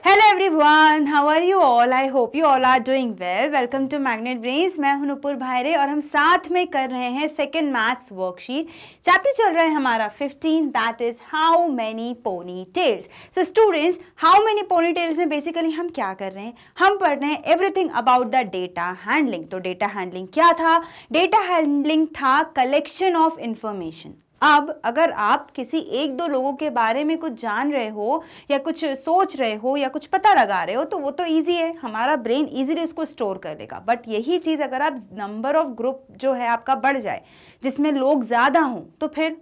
Hello everyone, how are you all? I hope you all are doing well. Welcome to magnet brains. मैं हूं नुपुर भायरे और हम साथ में कर रहे हैं सेकंड मैथ्स वर्कशीट। चैप्टर चल रहा है हमारा 15, that is how many pony tails. So students, how many pony tails में बेसिकली हम क्या कर रहे हैं? हम पढ़ रहे हैं everything about the data handling. तो डेटा हैंडलिंग क्या था? डेटा हैंडलिंग था कलेक्शन ऑफ इंफॉर्मेशन। अब अगर आप किसी एक दो लोगों के बारे में कुछ जान रहे हो या कुछ सोच रहे हो या कुछ पता लगा रहे हो तो वो तो इजी है, हमारा ब्रेन इजीली उसको स्टोर कर लेगा। बट यही चीज़ अगर आप नंबर ऑफ ग्रुप जो है आपका बढ़ जाए, जिसमें लोग ज़्यादा हों, तो फिर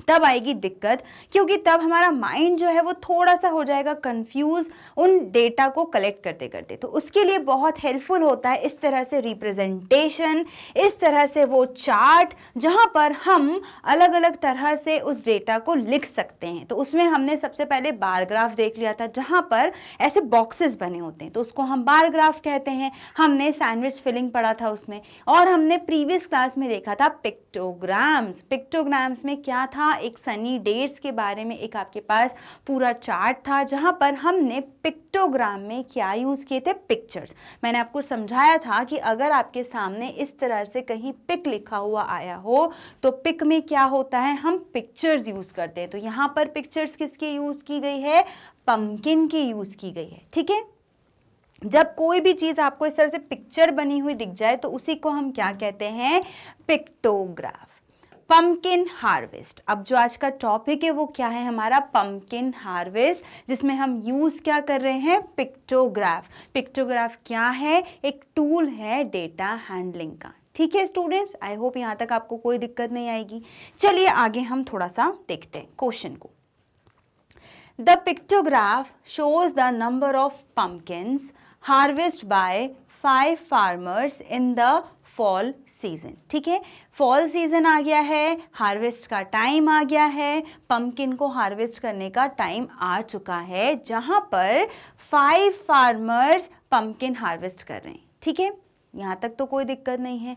तब आएगी दिक्कत, क्योंकि तब हमारा माइंड जो है वो थोड़ा सा हो जाएगा कंफ्यूज उन डेटा को कलेक्ट करते करते। तो उसके लिए बहुत हेल्पफुल होता है इस तरह से रिप्रेजेंटेशन, इस तरह से वो चार्ट जहां पर हम अलग अलग तरह से उस डेटा को लिख सकते हैं। तो उसमें हमने सबसे पहले बार ग्राफ देख लिया था, जहां पर ऐसे बॉक्सेस बने होते हैं, तो उसको हम बार ग्राफ कहते हैं। हमने सैंडविच फिलिंग पढ़ा था उसमें, और हमने प्रीवियस क्लास में देखा था पिक्टोग्राम्स। पिक्टोग्राम्स में क्या था? एक सनी डेज के बारे में एक आपके पास पूरा चार्ट था, जहां पर हमने पिक्टोग्राम में क्या यूज किए थे? पिक्चर्स। मैंने आपको समझाया था कि अगर आपके सामने इस तरह से कहीं पिक लिखा हुआ आया हो तो पिक में क्या होता है? हम पिक्चर्स यूज करते हैं। तो यहां पर पिक्चर्स किसकी यूज की गई है? पंपकिन की यूज की गई है। ठीक है, जब कोई भी चीज आपको इस तरह से पिक्चर बनी हुई दिख जाए तो उसी को हम क्या कहते हैं? पिक्टोग्राफ। Pumpkin harvest. अब जो आज का टॉपिक है वो क्या है हमारा? पंपकिन हार्वेस्ट, जिसमें हम यूज क्या कर रहे हैं? पिक्टोग्राफ। पिक्टोग्राफ क्या है? एक टूल है डेटा हैंडलिंग का। ठीक है स्टूडेंट्स, आई होप यहां तक आपको कोई दिक्कत नहीं आएगी। चलिए आगे हम थोड़ा सा देखते हैं क्वेश्चन को। The pictograph shows the number of pumpkins harvested by 5 farmers in the fall season. ठीक है, फॉल सीजन आ गया है, हार्वेस्ट का टाइम आ गया है, पंपकिन को हार्वेस्ट करने का टाइम आ चुका है, जहां पर 5 फार्मर्स पंपकिन हार्वेस्ट कर रहे हैं। ठीक है, यहां तक तो कोई दिक्कत नहीं है।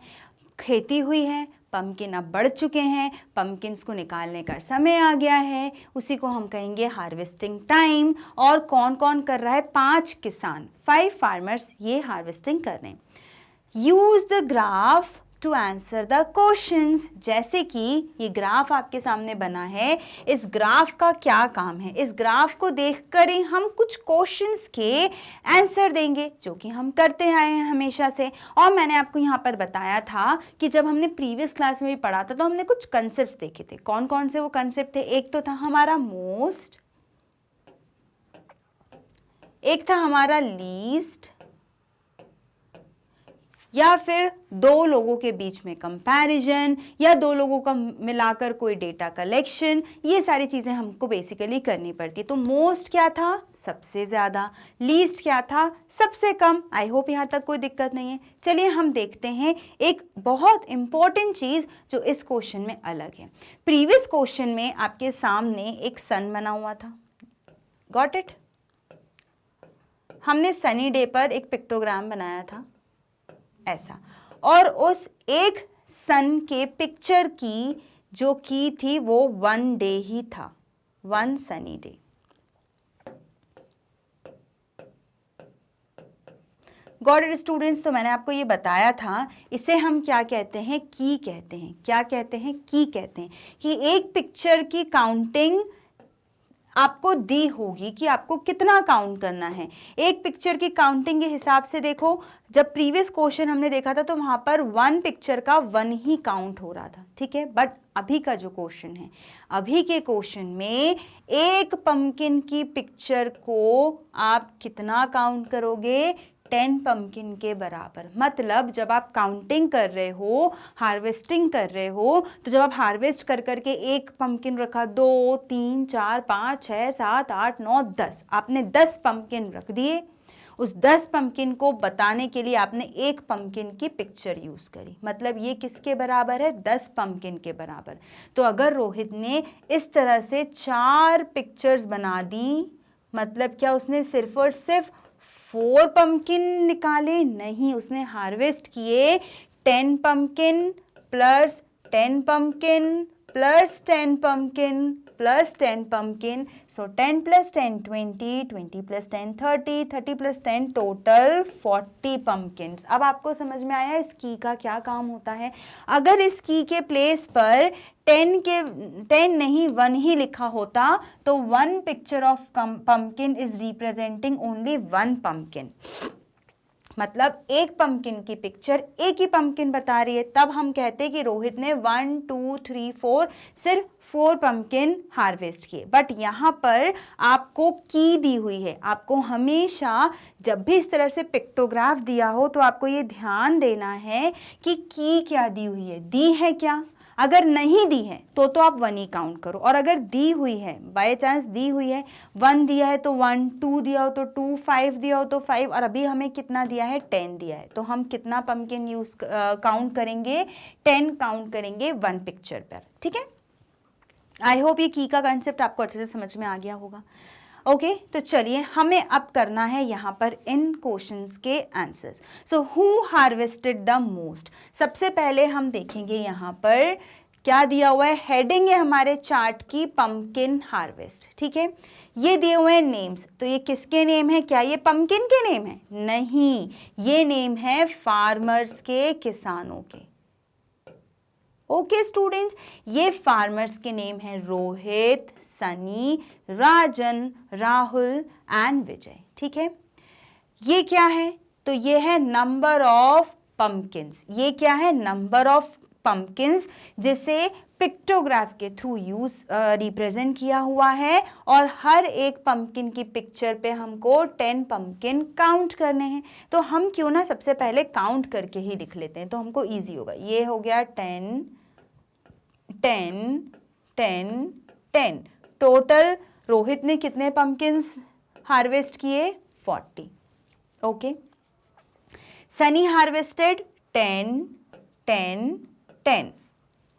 खेती हुई है, पंपकिन अब बढ़ चुके हैं, पंपकिन्स को निकालने का समय आ गया है, उसी को हम कहेंगे हार्वेस्टिंग टाइम। और कौन कौन कर रहा है? 5 किसान, 5 फार्मर्स ये हार्वेस्टिंग कर रहे हैं। Use the graph to answer the questions. जैसे कि ये ग्राफ आपके सामने बना है, इस ग्राफ का क्या काम है? इस ग्राफ को देखकर ही हम कुछ क्वेश्चंस के आंसर देंगे, जो कि हम करते आए हैं हमेशा से। और मैंने आपको यहाँ पर बताया था कि जब हमने प्रीवियस क्लास में भी पढ़ा था तो हमने कुछ कंसेप्ट देखे थे। कौन कौन से वो कंसेप्ट थे? एक तो था हमारा मोस्ट, एक था हमारा लीस्ट, या फिर दो लोगों के बीच में कंपैरिजन, या दो लोगों का मिलाकर कोई डेटा कलेक्शन। ये सारी चीजें हमको बेसिकली करनी पड़ती है। तो मोस्ट क्या था? सबसे ज्यादा। लीस्ट क्या था? सबसे कम। आई होप यहां तक कोई दिक्कत नहीं है। चलिए हम देखते हैं एक बहुत इंपॉर्टेंट चीज जो इस क्वेश्चन में अलग है। प्रीवियस क्वेश्चन में आपके सामने एक सन बना हुआ था, गॉट इट? हमने सनी डे पर एक पिक्टोग्राम बनाया था ऐसा, और उस एक सन के पिक्चर की जो की थी वो 1 डे ही था, 1 sunny day. Got it students? तो मैंने आपको ये बताया था, इसे हम क्या कहते हैं? की कहते हैं। क्या कहते हैं? की कहते हैं। कि एक पिक्चर की काउंटिंग आपको दी होगी कि आपको कितना काउंट करना है। एक पिक्चर की काउंटिंग के हिसाब से देखो, जब प्रीवियस क्वेश्चन हमने देखा था तो वहां पर 1 पिक्चर का 1 ही काउंट हो रहा था। ठीक है, बट अभी का जो क्वेश्चन है, अभी के क्वेश्चन में एक पंपकिन की पिक्चर को आप कितना काउंट करोगे? 10 पंपकिन के बराबर। मतलब जब आप काउंटिंग कर रहे हो, हार्वेस्टिंग कर रहे हो, तो जब आप हार्वेस्ट कर करके एक पंपकिन रखा, 2 3 4 5 6 7 8 9 10, आपने 10 पंपकिन रख दिए। उस 10 पंपकिन को बताने के लिए आपने एक पंपकिन की पिक्चर यूज करी। मतलब ये किसके बराबर है? 10 पंपकिन के बराबर। तो अगर रोहित ने इस तरह से 4 पिक्चर्स बना दी, मतलब क्या उसने सिर्फ और सिर्फ 4 पंपकिन निकाले? नहीं, उसने हार्वेस्ट किए 10 pumpkin plus 10 pumpkin plus 10 pumpkin plus 10 pumpkin. So 10 plus 10 20, 20 plus 10 30, 30 plus 10 total 40 pumpkins. अब आपको समझ में आया इस की का क्या काम होता है. अगर इस की के प्लेस पर 10 नहीं 1 ही लिखा होता तो 1 picture of pumpkin is representing only 1 pumpkin. मतलब एक पंपकिन की पिक्चर एक ही पंपकिन बता रही है. तब हम कहते हैं कि रोहित ने 1 2 3 4 सिर्फ 4 पंपकिन हार्वेस्ट किए. बट यहाँ पर आपको की दी हुई है. आपको हमेशा जब भी इस तरह से पिक्टोग्राफ दिया हो तो आपको ये ध्यान देना है कि की क्या दी हुई है, दी है क्या. अगर नहीं दी है तो आप 1 ही काउंट करो. और अगर दी हुई है, बाय चांस दी हुई है, 1 दिया है तो 1, 2 दिया हो तो 2, 5 दिया हो तो 5, और अभी हमें कितना दिया है 10 दिया है, तो हम कितना पंपकिन यूज काउंट करेंगे, 10 काउंट करेंगे 1 पिक्चर पर. ठीक है. आई होप ये की का कंसेप्ट आपको अच्छे से समझ में आ गया होगा. ओके तो चलिए हमें अब करना है यहाँ पर इन क्वेश्चंस के answers. So who harvested the most. सबसे पहले हम देखेंगे यहाँ पर क्या दिया हुआ है. हेडिंग है हमारे चार्ट की पंपकिन हार्वेस्ट. ठीक है. ये दिए हुए हैं नेम्स. तो ये किसके नेम है, क्या ये पंपकिन के नेम है? नहीं, ये नेम है फार्मर्स के, किसानों के. ओके स्टूडेंट्स, ये फार्मर्स के नेम है रोहित, सनी, राजन, राहुल एंड विजय. ठीक है. ये क्या है, तो ये है नंबर ऑफ पंपकिंस. ये क्या है, नंबर ऑफ पंपकिंस जिसे पिक्टोग्राफ के थ्रू रिप्रेजेंट किया हुआ है. और हर एक पंपकिन की पिक्चर पे हमको 10 पंपकिन काउंट करने हैं. तो हम क्यों ना सबसे पहले काउंट करके ही लिख लेते हैं तो हमको इजी होगा. ये हो गया 10 10 10 10. टोटल रोहित ने कितने पंपकिंस हार्वेस्ट किए, 40. ओके. सनी हार्वेस्टेड 10 10 10.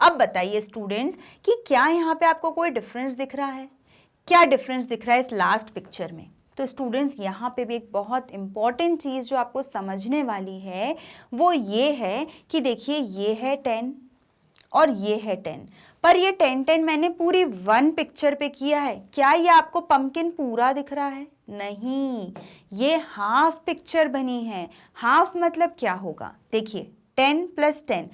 अब बताइए स्टूडेंट्स कि क्या यहाँ पे आपको कोई डिफरेंस दिख रहा है, क्या डिफरेंस दिख रहा है इस लास्ट पिक्चर में. तो स्टूडेंट्स यहाँ पे भी एक बहुत इंपॉर्टेंट चीज़ जो आपको समझने वाली है वो ये है कि देखिए ये है 10 और ये है 10, पर ये 10 10 मैंने पूरी 1 पिक्चर पे किया है. क्या ये आपको पंपकिन पूरा दिख रहा है? नहीं, ये हाफ पिक्चर बनी है. हाफ मतलब क्या होगा, देखिए 10 प्लस 10.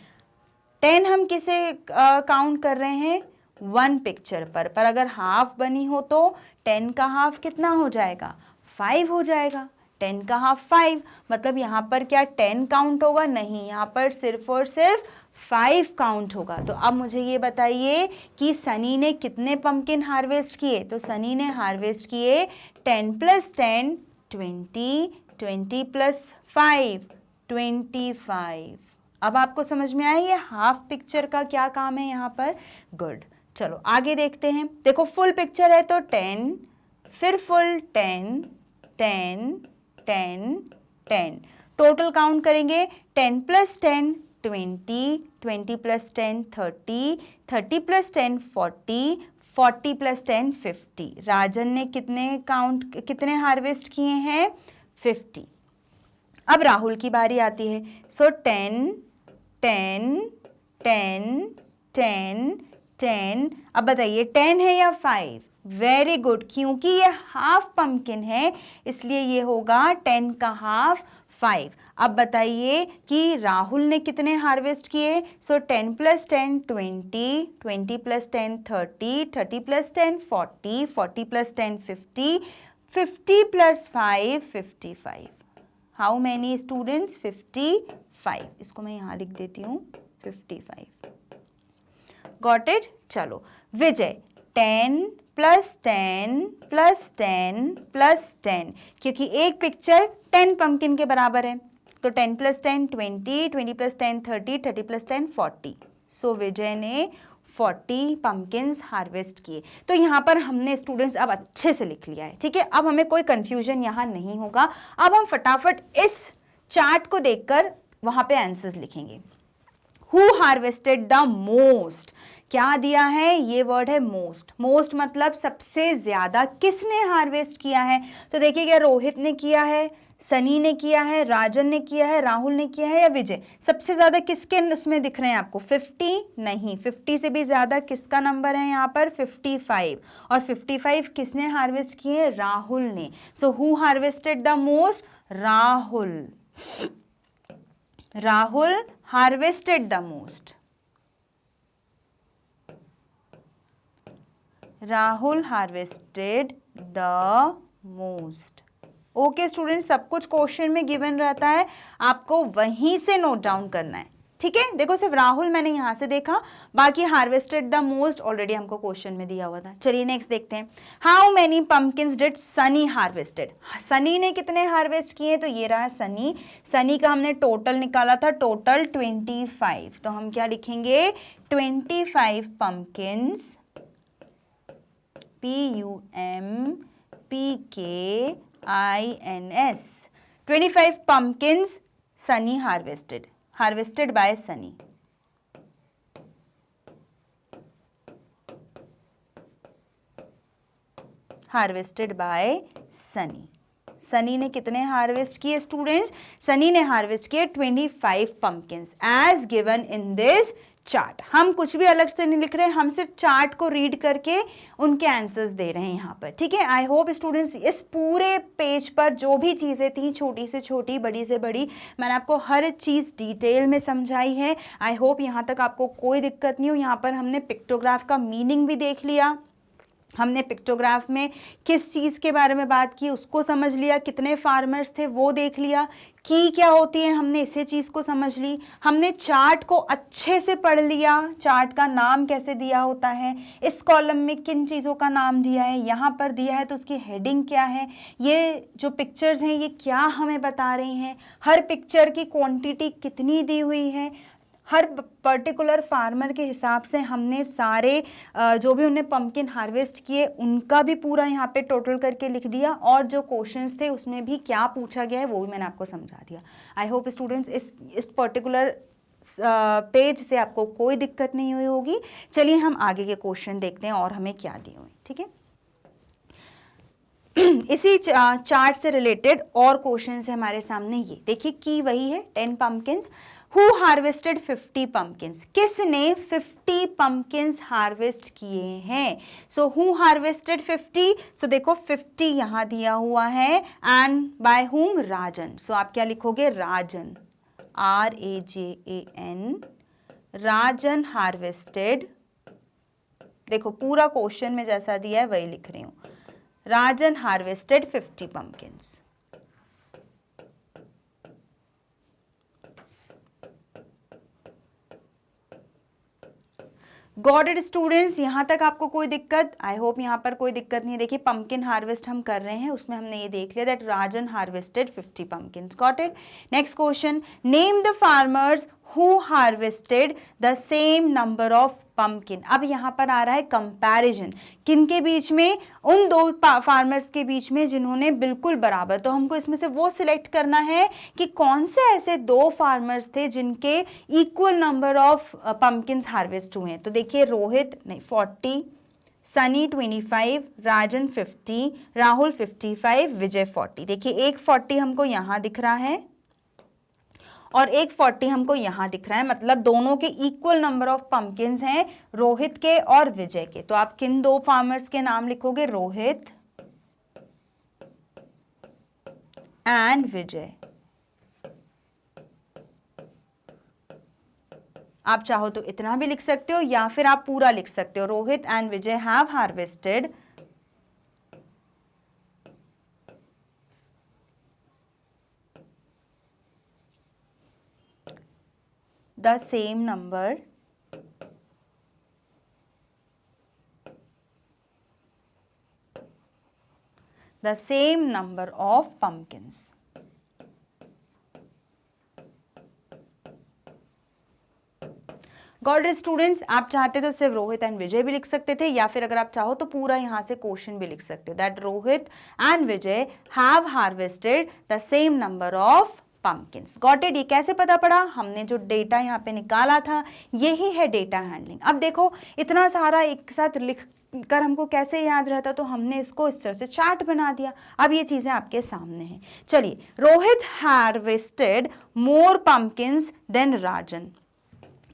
10 हम किसे काउंट कर रहे हैं, 1 पिक्चर पर अगर हाफ बनी हो तो 10 का हाफ कितना हो जाएगा, 5 हो जाएगा. 10 का हाफ 5, मतलब यहाँ पर क्या 10 काउंट होगा? नहीं, यहाँ पर सिर्फ और सिर्फ 5 काउंट होगा. तो अब मुझे ये बताइए कि सनी ने कितने पंपकिन हार्वेस्ट किए. तो सनी ने हार्वेस्ट किए 10 प्लस 10 20, 20 प्लस 5 25. अब आपको समझ में आया ये हाफ पिक्चर का क्या काम है यहाँ पर. गुड. चलो आगे देखते हैं. देखो फुल पिक्चर है तो 10, फिर फुल 10 10 10 10. टोटल काउंट करेंगे 10 प्लस 10 20, 20 प्लस 10 30, 30 प्लस 10 40, 40 प्लस 10 50. राजन ने कितने हार्वेस्ट किए हैं, 50. अब राहुल की बारी आती है. सो 10 10 10 10 10. अब बताइए 10 है या 5? वेरी गुड, क्योंकि ये हाफ पंपकिन है इसलिए ये होगा 10 का हाफ 5. अब बताइए कि राहुल ने कितने हार्वेस्ट किए. सो 10 plus 10 20, 20 plus 10 30, 30 plus 10 40, 40 plus 10 50, 50 plus 5 55. How many students, 55. इसको मैं यहाँ लिख देती हूँ 55. Got it. चलो विजय 10 प्लस 10 प्लस 10 प्लस 10, क्योंकि एक पिक्चर 10 पंपकिन के बराबर है. तो 10 प्लस 10 20, 20 प्लस 10 30, 30 प्लस 10 40. सो विजय ने 40 पंपकिन्स हार्वेस्ट किए. तो यहाँ पर हमने स्टूडेंट्स अब अच्छे से लिख लिया है. ठीक है. अब हमें कोई कंफ्यूजन यहाँ नहीं होगा. अब हम फटाफट इस चार्ट को देखकर वहाँ पे आंसर्स लिखेंगे. हु हार्वेस्टेड द मोस्ट, क्या दिया है, ये वर्ड है मोस्ट. मोस्ट मतलब सबसे ज्यादा. किसने हार्वेस्ट किया है, तो देखिए क्या रोहित ने किया है, सनी ने किया है, राजन ने किया है, राहुल ने किया है या विजय? सबसे ज्यादा किसके उसमें दिख रहे हैं आपको? 50 नहीं, 50 से भी ज्यादा किसका नंबर है यहाँ पर? 55। और 55 किसने हार्वेस्ट किए? राहुल ने। So who harvested the most? Rahul. Rahul harvested the most. Rahul harvested the most. Okay student, सब कुछ क्वेश्चन में गिवन रहता है, आपको वहीं से नोट डाउन करना है, ठीक है। देखो सिर्फ राहुल मैंने यहां से देखा, बाकी हार्वेस्टेड द मोस्ट ऑलरेडी हमको क्वेश्चन में दिया हुआ था। चलिए नेक्स्ट देखते हैं। How many pumpkins did Sunny harvested? Sunny ने कितने हार्वेस्ट किए? तो ये रहा सनी। सनी का हमने टोटल निकाला था, टोटल 25। तो हम क्या लिखेंगे? 25 पम्पकिंस, PUMPKINS, 25 pumpkins Sunny harvested by Sunny. Harvested by Sunny. Sunny ने कितने हार्वेस्ट किए स्टूडेंट्स? सनी ने हार्वेस्ट किए 25 pumpkins as given in this chart. हम कुछ भी अलग से नहीं लिख रहे हैं, हम सिर्फ चार्ट को रीड करके उनके आंसर्स दे रहे हैं यहाँ पर, ठीक है। आई होप स्टूडेंट्स इस पूरे पेज पर जो भी चीज़ें थी, छोटी से छोटी, बड़ी से बड़ी, मैंने आपको हर चीज़ डिटेल में समझाई है। आई होप यहाँ तक आपको कोई दिक्कत नहीं हो। यहाँ पर हमने पिक्टोग्राफ का मीनिंग भी देख लिया, हमने पिक्टोग्राफ में किस चीज़ के बारे में बात की उसको समझ लिया, कितने फार्मर्स थे वो देख लिया, की क्या होती है हमने इसे चीज़ को समझ ली, हमने चार्ट को अच्छे से पढ़ लिया, चार्ट का नाम कैसे दिया होता है, इस कॉलम में किन चीज़ों का नाम दिया है, यहाँ पर दिया है तो उसकी हेडिंग क्या है, ये जो पिक्चर्स हैं ये क्या हमें बता रही हैं, हर पिक्चर की क्वांटिटी कितनी दी हुई है, हर पर्टिकुलर फार्मर के हिसाब से हमने सारे जो भी उन्हें पंपकिन हार्वेस्ट किए उनका भी पूरा यहाँ पे टोटल करके लिख दिया, और जो क्वेश्चंस थे उसमें भी क्या पूछा गया है वो भी मैंने आपको समझा दिया। आई होप स्टूडेंट्स इस पर्टिकुलर पेज से आपको कोई दिक्कत नहीं हुई होगी। चलिए हम आगे के क्वेश्चन देखते हैं और हमें क्या दिए हुए, ठीक है। इसी चार्ट से रिलेटेड और क्वेश्चंस है हमारे सामने। ये देखिए की वही है 10 पम्पकिंस। Who harvested 50 pumpkins? किसने 50 pumpkins हार्वेस्ट किए हैं? So who harvested 50? So देखो 50 यहाँ दिया हुआ है and by whom? Rajan. So आप क्या लिखोगे? राजन, RAJAN, राजन हार्वेस्टेड। देखो पूरा क्वेश्चन में जैसा दिया है वही लिख रही हूँ। Rajan harvested 50 pumpkins. Got it students, यहाँ तक आपको कोई दिक्कत? आई होप यहाँ पर कोई दिक्कत नहीं है। देखिए पंपकिन हार्वेस्ट हम कर रहे हैं, उसमें हमने ये देख लिया that Rajan harvested 50 pumpkins. Got it. Next question, name the farmers who harvested the same number of pumpkin. अब यहाँ पर आ रहा है कंपैरिजन, किन के बीच में? उन दो फार्मर्स के बीच में जिन्होंने बिल्कुल बराबर। तो हमको इसमें से वो सिलेक्ट करना है कि कौन से ऐसे दो फार्मर्स थे जिनके equal number of pumpkins harvest हुए हैं। तो देखिए रोहित 40, सनी 25, राजन 50, राहुल 55, विजय 40। देखिए एक 40 हमको यहाँ दिख रहा है और एक 40 हमको यहाँ दिख रहा है, मतलब दोनों के इक्वल नंबर ऑफ पम्पकिन्स हैं, रोहित के और विजय के। तो आप किन दो फार्मर्स के नाम लिखोगे? रोहित एंड विजय। आप चाहो तो इतना भी लिख सकते हो या फिर आप पूरा लिख सकते हो। Rohit and Vijay have harvested the same number of pumpkins. Got it students, आप चाहते तो सिर्फ रोहित एंड विजय भी लिख सकते थे या फिर अगर आप चाहो तो पूरा यहाँ से क्वेश्चन भी लिख सकते हो that Rohit and Vijay have harvested the same number of pumpkins. Got it. ये कैसे पता पड़ा? हमने जो डेटा यहाँ पे निकाला था यही है डेटा हैंडलिंग। अब देखो इतना सारा एक साथ कर हमको कैसे याद रहता, तो हमने इसको इस तरह से चार्ट बना दिया। अब ये चीजें आपके सामने हैं। चलिए, Rohit harvested more pumpkins than Rajan,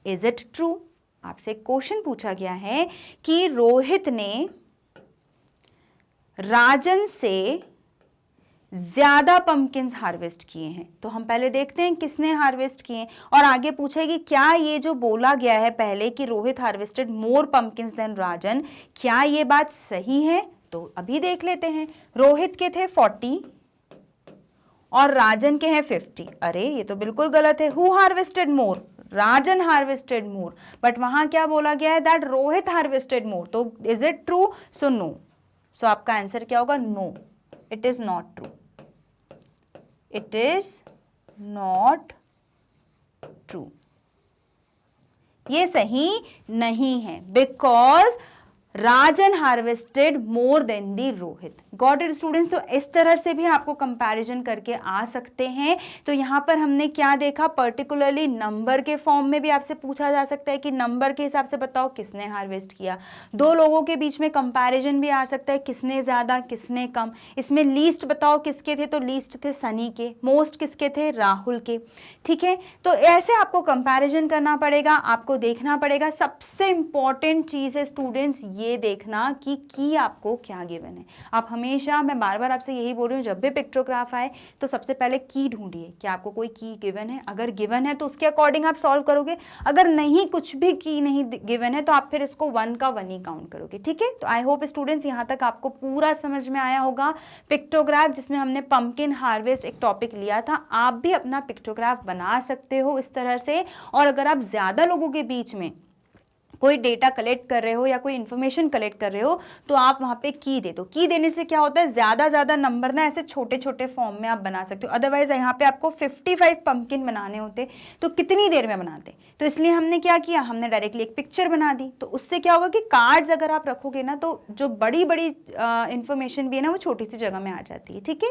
is it true? आपसे क्वेश्चन पूछा गया है कि रोहित ने राजन से ज्यादा पंपकिंस हार्वेस्ट किए हैं। तो हम पहले देखते हैं किसने हार्वेस्ट किए, और आगे पूछे कि क्या ये जो बोला गया है पहले कि रोहित हार्वेस्टेड मोर पंपकिंस देन राजन, क्या ये बात सही है? तो अभी देख लेते हैं। रोहित के थे 40 और राजन के हैं 50। अरे ये तो बिल्कुल गलत है। Who harvested more? Rajan harvested more, but वहां क्या बोला गया है? That Rohit harvested more. तो is it true? So no. So आपका आंसर क्या होगा? No, it is not true. It is not true. ये सही नहीं है, because Rajan harvested more than the Rohit. Got it students? तो इस तरह से भी आपको कंपैरिजन करके आ सकते हैं। तो यहाँ पर हमने क्या देखा, पर्टिकुलरली नंबर के फॉर्म में भी आपसे पूछा जा सकता है कि नंबर के हिसाब से बताओ किसने हार्वेस्ट किया। दो लोगों के बीच में कंपैरिजन भी आ सकता है, किसने ज्यादा किसने कम। इसमें लीस्ट बताओ किसके थे, तो लीस्ट थे सनी के। मोस्ट किसके थे? राहुल के। ठीक है, तो ऐसे आपको कंपैरिजन करना पड़ेगा, आपको देखना पड़ेगा। सबसे इंपॉर्टेंट चीज है स्टूडेंट्स ये देखना कि की आपको क्या गिवन है। आप हमेशा, मैं बार बार आपसे यही बोल रही हूँ, जब भी पिक्टोग्राफ आए तो सबसे पहले की ढूंढिए कि आपको कोई की गिवन है। अगर गिवन है तो उसके अकॉर्डिंग आप सॉल्व करोगे। अगर नहीं, कुछ भी की नहीं गिवन है, तो आप फिर इसको 1 का 1 ही काउंट करोगे। ठीक है, तो आई होप स्टूडेंट्स यहाँ तक आपको पूरा समझ में आया होगा। पिक्टोग्राफ, जिसमें हमने पंपकिन हार्वेस्ट एक टॉपिक लिया था, आप भी अपना पिक्टोग्राफ बना सकते हो इस तरह से। और अगर आप ज्यादा लोगों के बीच में कोई डेटा कलेक्ट कर रहे हो या कोई इन्फॉर्मेशन कलेक्ट कर रहे हो, तो आप वहां पे की दे दो। की देने से क्या होता है, ज्यादा नंबर ना ऐसे छोटे छोटे फॉर्म में आप बना सकते हो। अदरवाइज यहाँ पे आपको 55 पंपकिन बनाने होते तो कितनी देर में बनाते। तो इसलिए हमने क्या किया, हमने डायरेक्टली एक पिक्चर बना दी। तो उससे क्या होगा कि कार्ड्स अगर आप रखोगे ना, तो जो बड़ी बड़ी इंफॉर्मेशन भी है ना, वो छोटी सी जगह में आ जाती है। ठीक है,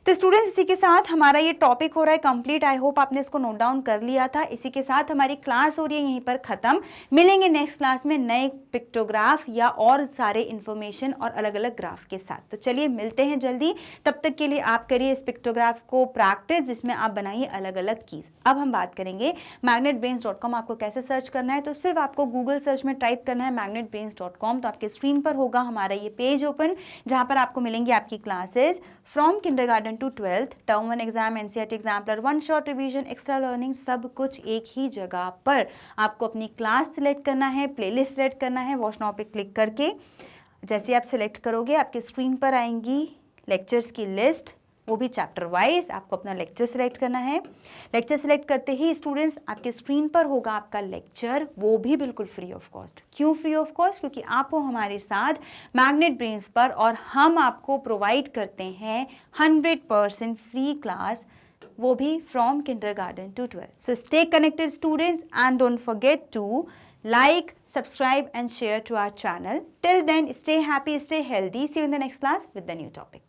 तो स्टूडेंट्स इसी के साथ हमारा ये टॉपिक हो रहा है कंप्लीट। आई होप आपने इसको नोट डाउन कर लिया था। इसी के साथ हमारी क्लास हो रही है यहीं पर खत्म। मिलेंगे नेक्स्ट क्लास में नए पिक्टोग्राफ या और सारे इंफॉर्मेशन और अलग अलग ग्राफ के साथ। तो चलिए मिलते हैं जल्दी। तब तक के लिए आप करिए इस पिक्टोग्राफ को प्रैक्टिस, जिसमें आप बनाइए अलग अलग कीज। अब हम बात करेंगे magnetbrains.com आपको कैसे सर्च करना है। तो सिर्फ आपको गूगल सर्च में टाइप करना है magnetbrains.com। तो आपके स्क्रीन पर होगा हमारा ये पेज ओपन, जहां पर आपको मिलेंगी आपकी classes from kindergarten to 12th, term 1 exam, NCERT exemplar 1 short revision, extra learning, सब कुछ एक ही जगह पर। आपको अपनी क्लास सिलेक्ट करना है, प्लेलिस्ट सेलेक्ट करना है, वॉच नाउ पे क्लिक करके। जैसे आप सिलेक्ट करोगे आपके स्क्रीन पर आएंगी लेक्चर्स की लिस्ट, वो भी चैप्टर वाइज। आपको अपना लेक्चर सिलेक्ट करना है। लेक्चर सिलेक्ट करते ही स्टूडेंट्स आपके स्क्रीन पर होगा आपका लेक्चर, वो भी बिल्कुल फ्री ऑफ कॉस्ट। क्यों फ्री ऑफ कॉस्ट? क्योंकि आप हो हमारे साथ मैग्नेट ब्रेन्स पर, और हम आपको प्रोवाइड करते हैं 100% फ्री क्लास, वो भी from kindergarten to 12th। So stay connected students and don't forget to like, subscribe and share to our channel. Till then, stay happy, stay healthy. See you in the next class with the new topic.